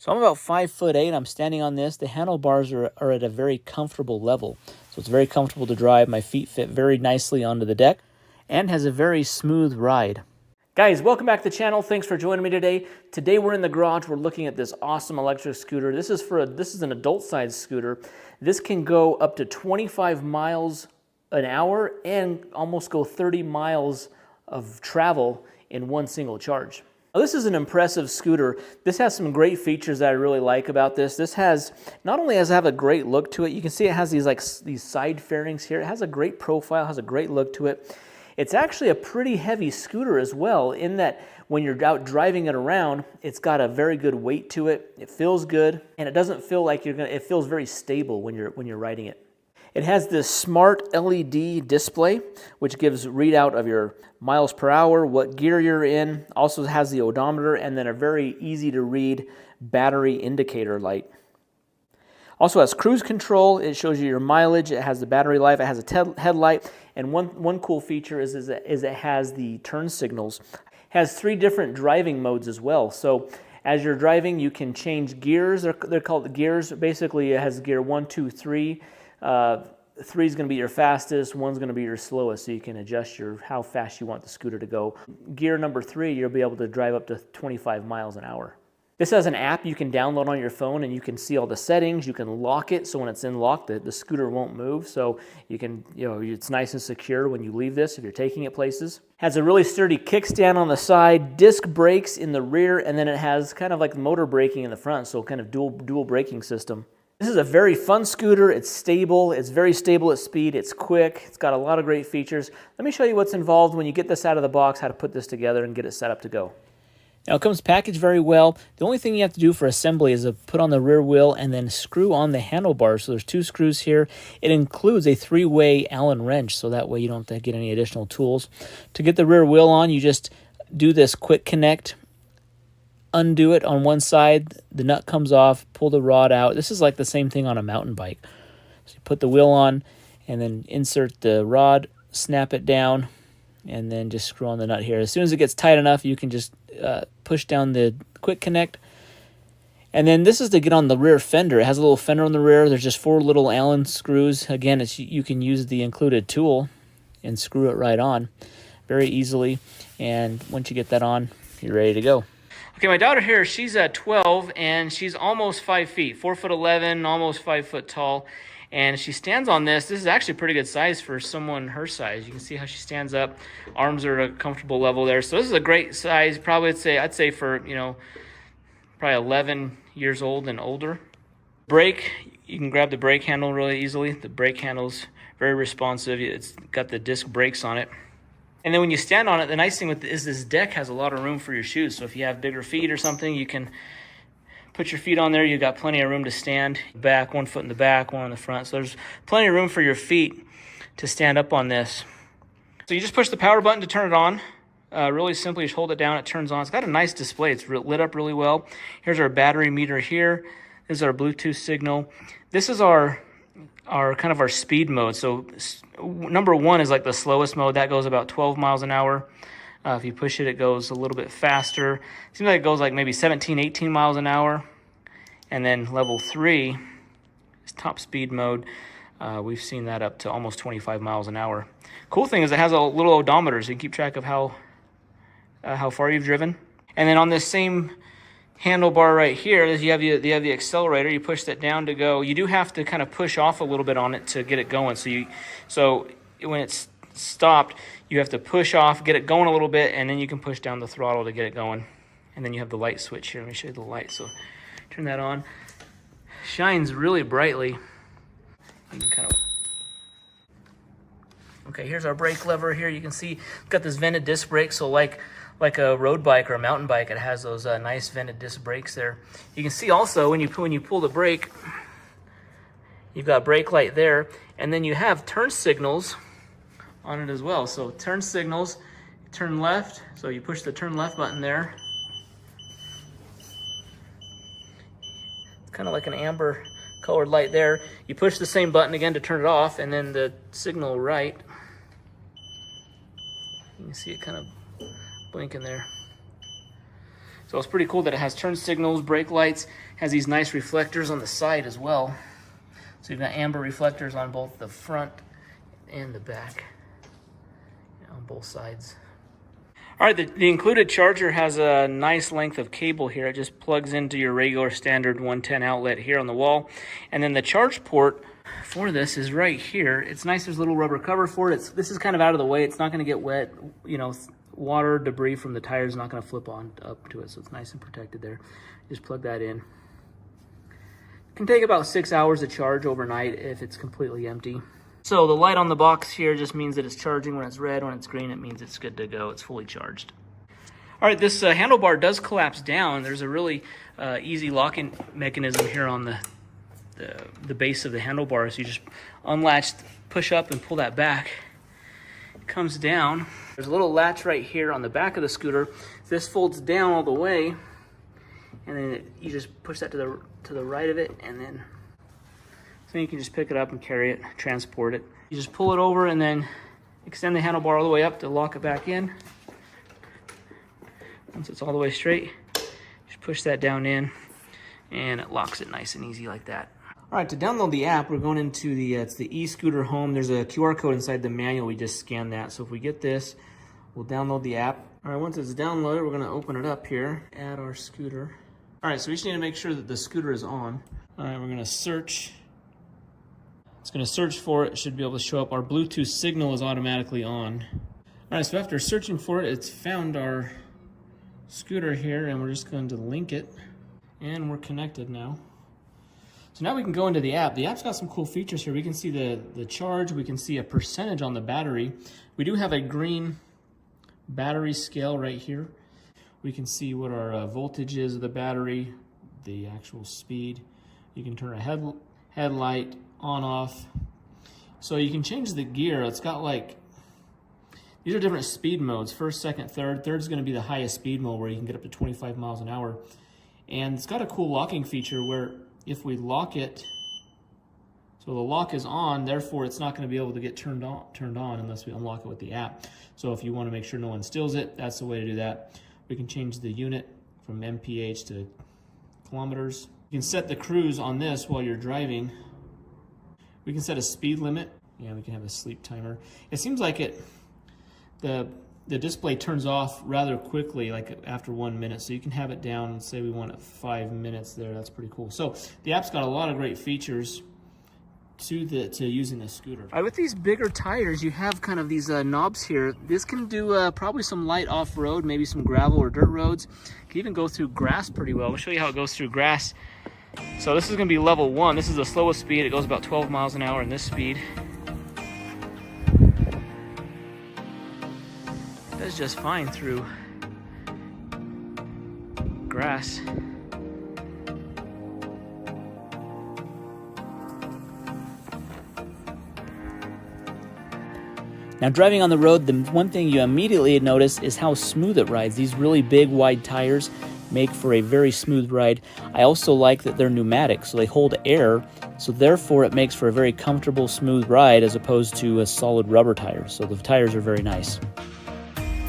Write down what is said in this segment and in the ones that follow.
So I'm about 5'8". I'm standing on this. The handlebars are at a very comfortable level. So it's very comfortable to drive. My feet fit very nicely onto the deck and has a very smooth ride. Guys, welcome back to the channel. Thanks for joining me today. Today we're in the garage. We're looking at this awesome electric scooter. This is an adult-sized scooter. This can go up to 25 miles an hour and almost go 30 miles of travel in one single charge. Now, this is an impressive scooter. This has some great features that I really like about this. This has not only has a great look to it. You can see it has these side fairings here. It has a great profile, has a great look to it. It's actually a pretty heavy scooter as well, in that when you're out driving it around, it's got a very good weight to it. It feels good, and it doesn't feel like it feels very stable when you're riding it. It has this smart LED display, which gives readout of your miles per hour, what gear you're in. Also has the odometer, and then a very easy to read battery indicator light. Also has cruise control. It shows you your mileage. It has the battery life. It has a headlight. And one cool feature is it has the turn signals. It has 3 different driving modes as well. So as you're driving, you can change gears. They're called gears. Basically, it has gear 1, 2, 3. 3 is going to be your fastest. 1 is going to be your slowest. So you can adjust how fast you want the scooter to go. Gear number 3, you'll be able to drive up to 25 miles an hour. This has an app you can download on your phone, and you can see all the settings. You can lock it, so when it's in lock, the scooter won't move. So you can, it's nice and secure when you leave this if you're taking it places. Has a really sturdy kickstand on the side, disc brakes in the rear, and then it has kind of like motor braking in the front, so kind of dual braking system. This is a very fun scooter. It's stable. It's very stable at speed. It's quick. It's got a lot of great features. Let me show you what's involved when you get this out of the box, how to put this together and get it set up to go. Now, it comes packaged very well. The only thing you have to do for assembly is to put on the rear wheel and then screw on the handlebars. So there's 2 screws here. It includes a 3-way Allen wrench, so that way you don't have to get any additional tools. To get the rear wheel on, you just do this quick connect, undo it on one side, the nut comes off, pull the rod out. This is like the same thing on a mountain bike. So you put the wheel on and then insert the rod, snap it down, and then just screw on the nut here. As soon as it gets tight enough, you can just push down the quick connect. And then this is to get on the rear fender. It has a little fender on the rear. There's just 4 little Allen screws. Again, you can use the included tool and screw it right on very easily. And once you get that on, you're ready to go. Okay, my daughter here, she's at 12, and she's almost 5 feet, 4'11", almost 5 foot tall. And she stands on this. This is actually a pretty good size for someone her size. You can see how she stands up. Arms are at a comfortable level there. So this is a great size. Probably I'd say for, probably 11 years old and older. Brake, you can grab the brake handle really easily. The brake handle's very responsive. It's got the disc brakes on it. And then when you stand on it, the nice thing is this deck has a lot of room for your shoes. So if you have bigger feet or something, you can put your feet on there. You've got plenty of room to stand back, 1 foot in the back, 1 in the front. So there's plenty of room for your feet to stand up on this. So you just push the power button to turn it on. Really simply, just hold it down, it turns on. It's got a nice display. It's lit up really well. Here's our battery meter here. This is our Bluetooth signal. This is our kind of our speed mode. So number 1 is like the slowest mode. That goes about 12 miles an hour. If you push it, it goes a little bit faster. Seems like it goes like maybe 17, 18 miles an hour. And then level 3 is top speed mode. We've seen that up to almost 25 miles an hour. Cool thing is it has a little odometer, so you can keep track of how far you've driven. And then on this same handlebar right here, you have the accelerator. You push that down to go. You do have to kind of push off a little bit on it to get it going. So when it's stopped, you have to push off, get it going a little bit, and then you can push down the throttle to get it going. And then you have the light switch here. Let me show you the light. So turn that on. Shines really brightly. You can kind of... Okay, here's our brake lever here. You can see it's got this vented disc brake, so like a road bike or a mountain bike, it has those nice vented disc brakes there. You can see also when you pull the brake, you've got brake light there, and then you have turn signals on it as well. So turn signals, turn left, so you push the turn left button there. It's kind of like an amber colored light there. You push the same button again to turn it off, and then the signal right. You can see it kind of blinking there. So So it's pretty cool that it has turn signals, brake lights, has these nice reflectors on the side as well. So you've got amber reflectors on both the front and the back, on both sides. All right, the included charger has a nice length of cable here. It just plugs into your regular standard 110 outlet here on the wall. And then the charge port for this is right here. It's nice, there's a little rubber cover for it. This is kind of out of the way. It's not gonna get wet. You know, water, debris from the tires is not gonna flip on up to it. So it's nice and protected there. Just plug that in. It can take about 6 hours to charge overnight if it's completely empty. So the light on the box here just means that it's charging. When it's red, when it's green, it means it's good to go. It's fully charged. All right, this handlebar does collapse down. There's a really easy locking mechanism here on the base of the handlebar. So you just unlatch, push up, and pull that back. It comes down. There's a little latch right here on the back of the scooter. This folds down all the way, and then you just push that to the right of it, and then you can just pick it up and carry it, transport it. You just pull it over and then extend the handlebar all the way up to lock it back in. Once it's all the way straight, just push that down in and it locks it nice and easy like that. All right, to download the app, we're going into it's the e-scooter home. There's a QR code inside the manual. We just scan that. So if we get this, we'll download the app. All right, once it's downloaded, we're gonna open it up here, add our scooter. All right, so we just need to make sure that the scooter is on. All right, we're gonna search. It's going to search for it. It should be able to show up. Our Bluetooth signal is automatically on. All right, so after searching for it, it's found our scooter here, and we're just going to link it, and we're connected now. So now we can go into the app. The app's got some cool features here. We can see the charge. We can see a percentage on the battery. We do have a green battery scale right here. We can see what our voltage is of the battery, the actual speed. You can turn a headlight on, off. So you can change the gear. It's got like, these are different speed modes. First, second, third. Third is going to be the highest speed mode where you can get up to 25 miles an hour. And it's got a cool locking feature where if we lock it, so the lock is on, therefore it's not going to be able to get turned on unless we unlock it with the app. So if you want to make sure no one steals it, that's the way to do that. We can change the unit from mph to kilometers. You can set the cruise on this while you're driving. We can set a speed limit. Yeah, we can have a sleep timer. It seems like the display turns off rather quickly, like after 1 minute. So you can have it down, say we want it 5 minutes there. That's pretty cool. So the app's got a lot of great features to using the scooter. All right, with these bigger tires, you have kind of these knobs here. This can do probably some light off-road, maybe some gravel or dirt roads. It can even go through grass pretty well. We'll show you how it goes through grass. So this is going to be level 1. This is the slowest speed. It goes about 12 miles an hour in this speed. It does just fine through grass. Now driving on the road, the one thing you immediately notice is how smooth it rides. These really big, wide tires make for a very smooth ride. I also like that they're pneumatic, so they hold air, so therefore it makes for a very comfortable, smooth ride as opposed to a solid rubber tire. So the tires are very nice.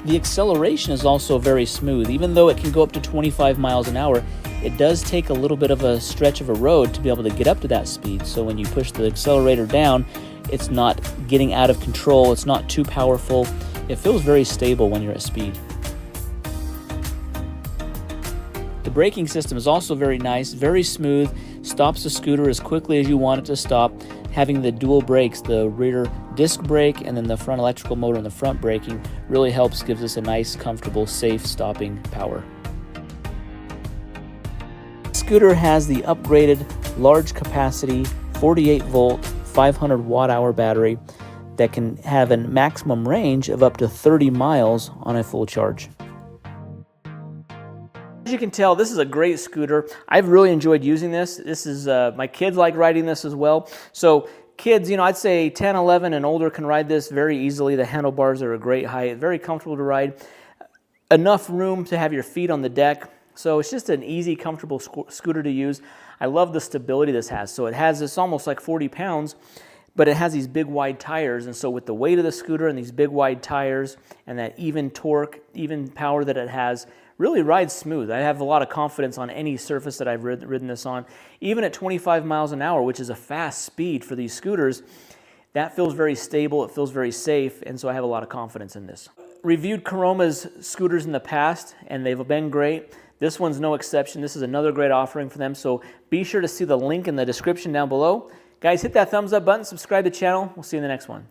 The acceleration is also very smooth. Even though it can go up to 25 miles an hour, it does take a little bit of a stretch of a road to be able to get up to that speed. So when you push the accelerator down, it's not getting out of control. It's not too powerful. It feels very stable when you're at speed. The braking system is also very nice, very smooth, stops the scooter as quickly as you want it to stop. Having the dual brakes, the rear disc brake and then the front electrical motor and the front braking really helps, gives us a nice, comfortable, safe stopping power. The scooter has the upgraded large capacity 48 volt 500 watt hour battery that can have a maximum range of up to 30 miles on a full charge. As you can tell, this is a great scooter. I've really enjoyed using this. This is my kids like riding this as well. So kids, I'd say 10, 11 and older can ride this very easily. The handlebars are a great height, very comfortable to ride. Enough room to have your feet on the deck. So it's just an easy, comfortable scooter to use. I love the stability this has. So it has this almost like 40 pounds, but it has these big wide tires. And so with the weight of the scooter and these big wide tires and that even torque, even power that it has, really rides smooth. I have a lot of confidence on any surface that I've ridden this on. Even at 25 miles an hour, which is a fast speed for these scooters, that feels very stable, it feels very safe, and so I have a lot of confidence in this. Reviewed Caroma's scooters in the past, and they've been great. This one's no exception. This is another great offering for them, so be sure to see the link in the description down below. Guys, hit that thumbs up button, subscribe to the channel. We'll see you in the next one.